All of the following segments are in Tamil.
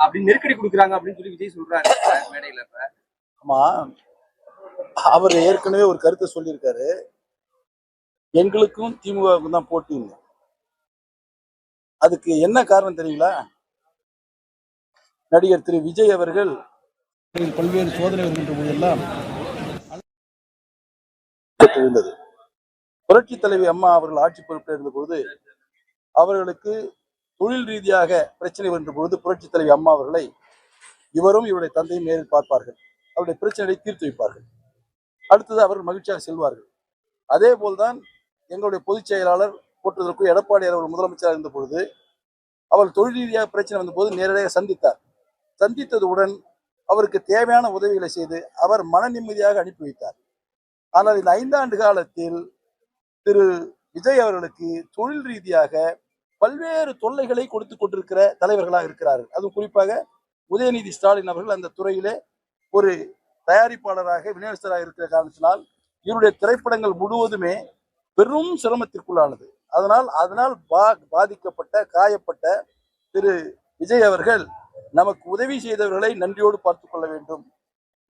அப்படின்னு நெருக்கடி கொடுக்குறாங்க அப்படின்னு சொல்லி விஜய் சொல்றாரு மேடையில. ஆமா, அவர் ஏற்கனவே ஒரு கருத்தை சொல்லியிருக்காரு, எங்களுக்கும் திமுகவுக்கும் தான் போட்டின்னு. அதுக்கு என்ன காரணம் தெரியுங்களா? நடிகர் திரு விஜய் அவர்கள் பல்வேறு சோதனை வருகின்ற போதெல்லாம் இருந்தது. புரட்சி தலைவி அம்மா அவர்கள் ஆட்சி பொறுப்பில் இருந்த பொழுது அவர்களுக்கு தொழில் ரீதியாக பிரச்சனை வருகின்ற பொழுது புரட்சி தலைவி அம்மா அவர்களை இவரும் இவருடைய தந்தையும் நேரில் பார்ப்பார்கள், அவருடைய பிரச்சனையை தீர்த்து வைப்பார்கள். அடுத்தது அவர்கள் மகிழ்ச்சியாக செல்வார்கள். அதே போல்தான் எங்களுடைய பொதுச் செயலாளர் போற்றுவதற்கு எடப்பாடி அவர்கள் முதலமைச்சராக இருந்த பொழுது அவர் தொழில் ரீதியாக பிரச்சனை வந்த போது நேரடியாக சந்தித்தார். சந்தித்ததுடன் அவருக்கு தேவையான உதவிகளை செய்து அவர் மன நிம்மதியாக அனுப்பி வைத்தார். ஆனால் இந்த 5 ஆண்டு காலத்தில் திரு விஜய் அவர்களுக்கு தொழில் ரீதியாக பல்வேறு தொல்லைகளை கொடுத்து கொண்டிருக்கிற தலைவர்களாக இருக்கிறார்கள். அதுவும் குறிப்பாக உதயநிதி ஸ்டாலின் அவர்கள் அந்த துறையிலே ஒரு தயாரிப்பாளராக விநியோகஸ்தராக இருக்கிற காரணத்தினால் இவருடைய திரைப்படங்கள் முழுவதுமே பெரும் சிரமத்திற்குள்ளானது. அதனால் பாதிக்கப்பட்ட காயப்பட்ட திரு விஜய் அவர்கள் நமக்கு உதவி செய்தவர்களை நன்றியோடு பார்த்துக் கொள்ள வேண்டும்.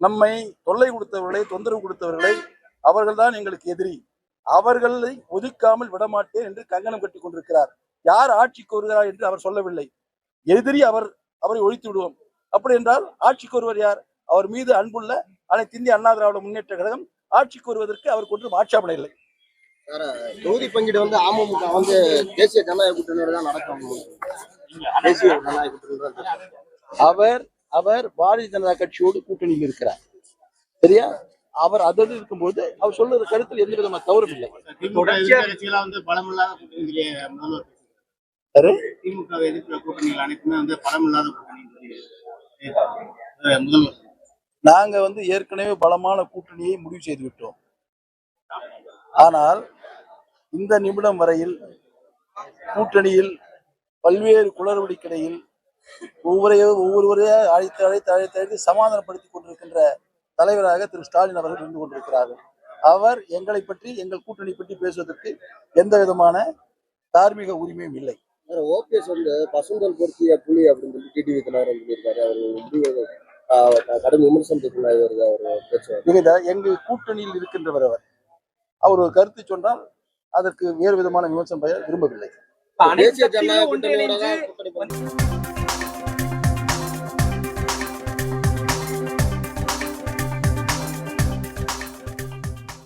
நம்மை தொல்லை கொடுத்தவர்களை, தொந்தரவு கொடுத்தவர்களை, அவர்கள்தான் எங்களுக்கு எதிரி, அவர்களை ஒதுக்காமல் விடமாட்டேன் என்று கங்கணம் கட்டி கொண்டிருக்கிறார். யார் ஆட்சிக்கு வருகிறார் என்று அவர் சொல்லவில்லை. எதிரி அவரை ஒழித்து விடுவோம். அப்படி என்றால் ஆட்சிக்கு வருவர் யார்? அவர் மீது அன்புள்ள அனைத்து இந்திய அண்ணா திராவிட முன்னேற்ற கழகம் ஆட்சிக்கு வருவதற்கு அவருக்கு ஒன்றும் ஆட்சேபனை இல்லை. தொகுதி பங்கீடு அமமுக தேசிய ஜனநாயக கூட்டணியோட தான் நடக்கும். தேசிய ஜனநாயக கூட்டணி அவர் பாரதிய ஜனதா கட்சியோடு கூட்டணியில் இருக்கிறார். சரியா? அவர் அதோடு இருக்கும்போது அவர் சொல்லுற கருத்தில் எந்த விதமான தவறும் இல்லை. திமுக எதிர்க்கிற கூட்டணிகள் அனைத்துமே பலமில்லாத கூட்டணி. நாங்க ஏற்கனவே பலமான கூட்டணியை முடிவு செய்து விட்டோம். ஆனால் இந்த நிமிடம் வரையில் கூட்டணியில் பல்வேறு குளறுபடிக்கிடையில் ஒவ்வொருவரையே அழைத்து சமாதானப்படுத்திக் கொண்டிருக்கின்ற தலைவராக திரு ஸ்டாலின் அவர்கள் இருந்து கொண்டிருக்கிறார்கள். அவர் எங்களை பற்றி, எங்கள் கூட்டணி பற்றி பேசுவதற்கு எந்த விதமான தார்மீக உரிமையும் இல்லை. ஓபிஎஸ் பசுந்தல் பொருத்திய புலி அப்படின்னு சொல்லி டிடிவி தினகரன் சொல்லியிருக்காரு. அவர் கடும் விமர்சனத்துக்குள்ளாக எங்கள் கூட்டணியில் இருக்கின்றவர் அவர் ஒரு கருத்து சொன்னால் அதற்கு வேறு விதமான விமர்சனம் விரும்பவில்லை. தேசிய ஜனநாயக கூட்டணியோட